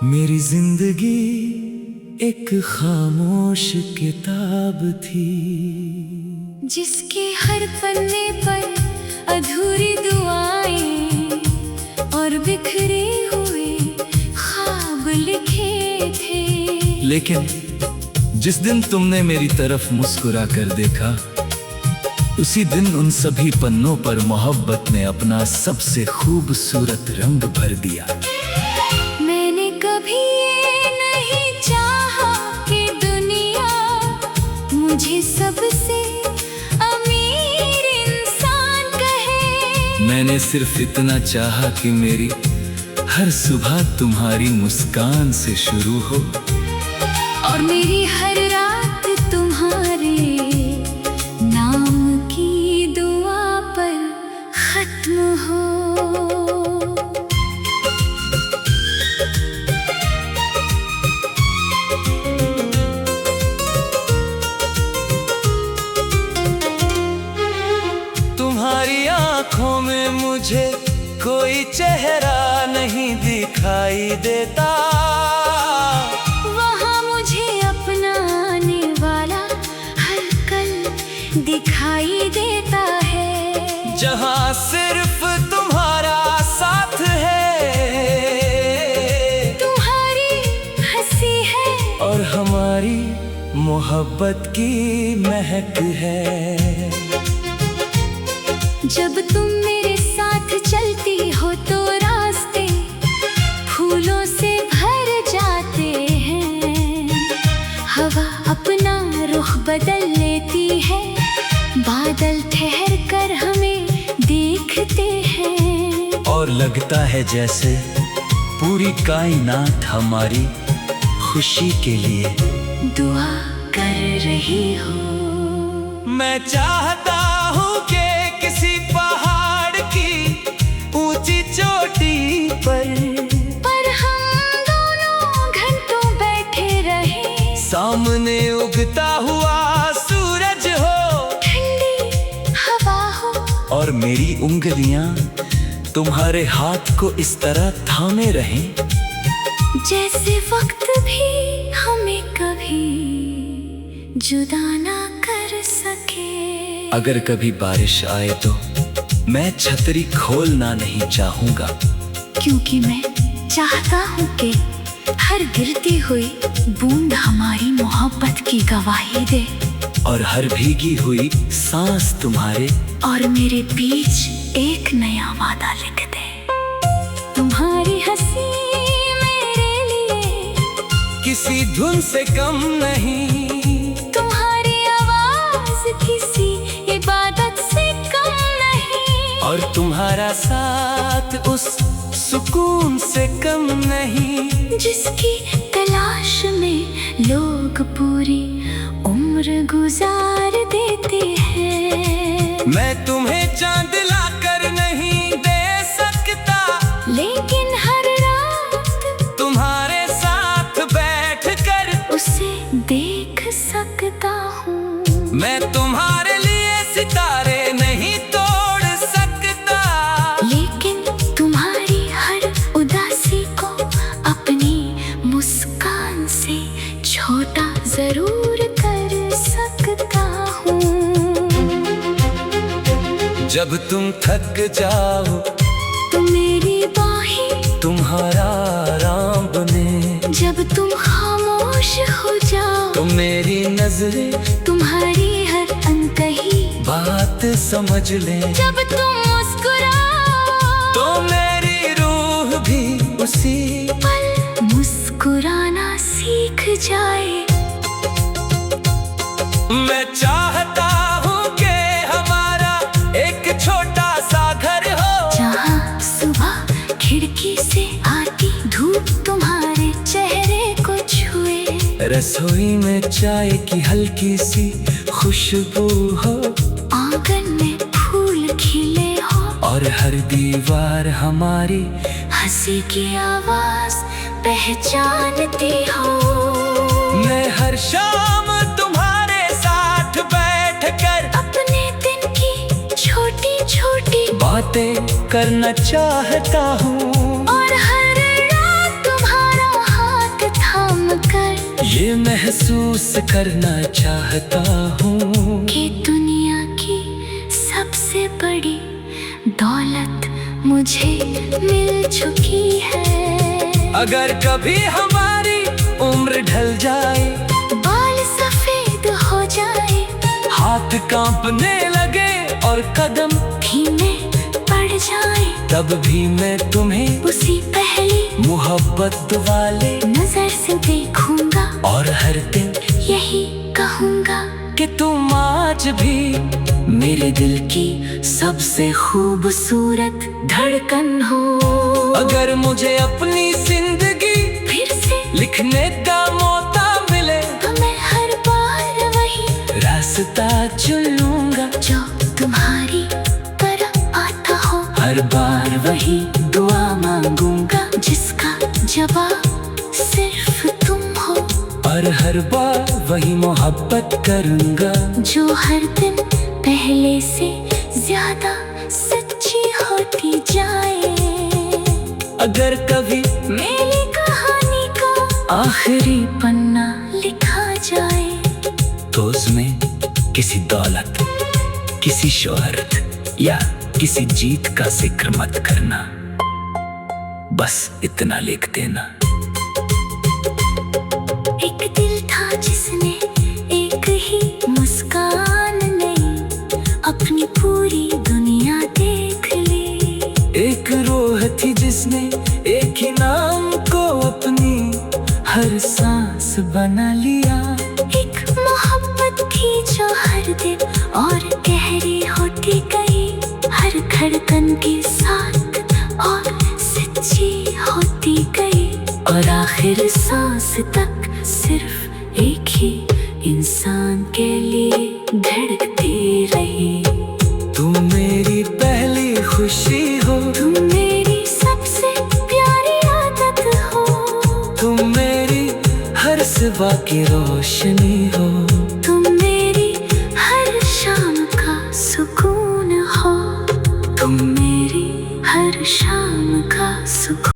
मेरी जिंदगी एक खामोश किताब थी, जिसके हर पन्ने पर अधूरी दुआएं और बिखरे हुए ख्वाब लिखे थे। लेकिन जिस दिन तुमने मेरी तरफ मुस्कुरा कर देखा, उसी दिन उन सभी पन्नों पर मोहब्बत ने अपना सबसे खूबसूरत रंग भर दिया। मैंने कभी ये नहीं चाहा कि दुनिया मुझे सबसे अमीर इंसान कहे। मैंने सिर्फ इतना चाहा कि मेरी हर सुबह तुम्हारी मुस्कान से शुरू हो और मेरी हर रात तुम्हारे नाम की दुआ पर खत्म हो। तुम्हारी आंखों में मुझे कोई चेहरा नहीं दिखाई देता, वहाँ मुझे अपनाने वाला हर कल दिखाई देता है। जहाँ सिर्फ तुम्हारा साथ है, तुम्हारी हंसी है और हमारी मोहब्बत की महक है। जब तुम मेरे साथ चलती हो तो रास्ते फूलों से भर जाते हैं। हवा अपना रुख बदल लेती है, बादल ठहर कर हमें देखते हैं। और लगता है जैसे पूरी कायनात हमारी खुशी के लिए दुआ कर रही हो। मैं चाहता हूँ कि किसी पहाड़ की ऊंची चोटी पर हम दोनों घंटों बैठे रहे। सामने उगता हुआ सूरज हो, ठंडी हवा हो, और मेरी उंगलियां तुम्हारे हाथ को इस तरह थामे रहें जैसे वक्त भी हमें कभी जुदा ना कर सके। अगर कभी बारिश आए तो मैं छतरी खोलना नहीं चाहूंगा, क्योंकि मैं चाहता हूँ कि हर गिरती हुई बूंद हमारी मोहब्बत की गवाही दे, और हर भीगी हुई सांस तुम्हारे और मेरे बीच एक नया वादा लिख दे। तुम्हारी हंसी मेरे लिए किसी धुन से कम नहीं, तुम्हारी आवाज किसी इबादत से कम नहीं, और तुम्हारा साथ उस सुकून से कम नहीं जिसकी तलाश में लोग पूरी उम्र गुजार देते हैं। मैं तुम्हें चांद ला कर नहीं दे सकता, लेकिन हर रात तुम्हारे साथ बैठकर उसे देख सकता हूँ। मैं तुम्हारे लिए सितारे नहीं तोड़ सकता, लेकिन तुम्हारी हर उदासी को अपनी मुस्कान से छोटा जरूर कर सकता हूँ। जब तुम थक जाओ तो मेरी बाहें तुम्हारा आराम बने, जब तुम खामोश हो जाओ तो मेरी नजरें तुम्हारी हर अनकही बात समझ ले, जब तुम मुस्कुराओ तो मेरी रूह भी उसी पल मुस्कुराना सीख जाए। मैं चाहता हूँ कि हमारा एक छोटा सा घर हो, जहाँ सुबह खिड़की से आती धूप तुम्हारे चेहरे को छुए, रसोई में चाय की हल्की सी खुशबू हो, आंगन में फूल खिले हो, और हर दीवार हमारी हंसी की आवाज पहचानती हो। मैं हर शाम तुम्हारे साथ बैठकर अपने दिन की छोटी छोटी बातें करना चाहता हूँ, और हर रात तुम्हारा महसूस करना चाहता हूँ कि दुनिया की सबसे बड़ी दौलत मुझे मिल चुकी है। अगर कभी हमारी उम्र ढल जाए, बाल सफेद हो जाए, हाथ कांपने लगे और कदम धीमे पड़ जाए, तब भी मैं तुम्हें उसी पहली मोहब्बत वाले नजर से देखूंगा और हर दिन यही कहूंगा कि तुम आज भी मेरे दिल की सबसे खूबसूरत धड़कन हो। अगर मुझे अपनी जिंदगी फिर से लिखने का मौका मिले, तो मैं हर बार वही रास्ता चुनूंगा जो तुम्हारी तरफ आता हो। हर बार वही दुआ मांगूंगा जिसका जवाब सिर्फ तुम हो, और हर बार वही मोहब्बत करूंगा जो हर दिन पहले से ज्यादा सच्ची होती जाए। अगर कभी मेरी कहानी का आखिरी पन्ना लिखा जाए, तो उसमें किसी दौलत, किसी शोहरत या किसी जीत का जिक्र मत करना, बस इतना लिख देना। एक दिल था जिसने एक ही मुस्कान में अपनी पूरी दुनिया देख ली। एक रूह थी जिसने एक ही नाम को अपनी हर सांस बना लिया। एक मोहब्बत थी जो हर दिन और गहरी होती गई, हर धड़कन के साथ और सच्ची होती गई, और आखिर सांस तक सिर्फ एक ही इंसान के लिए धड़कती रही। तुम मेरी पहली खुशी हो, तुम मेरी सबसे प्यारी आदत हो, तुम मेरी हर सुबह की रोशनी हो, तुम मेरी हर शाम का सुकून हो, तुम मेरी हर शाम का सुकून।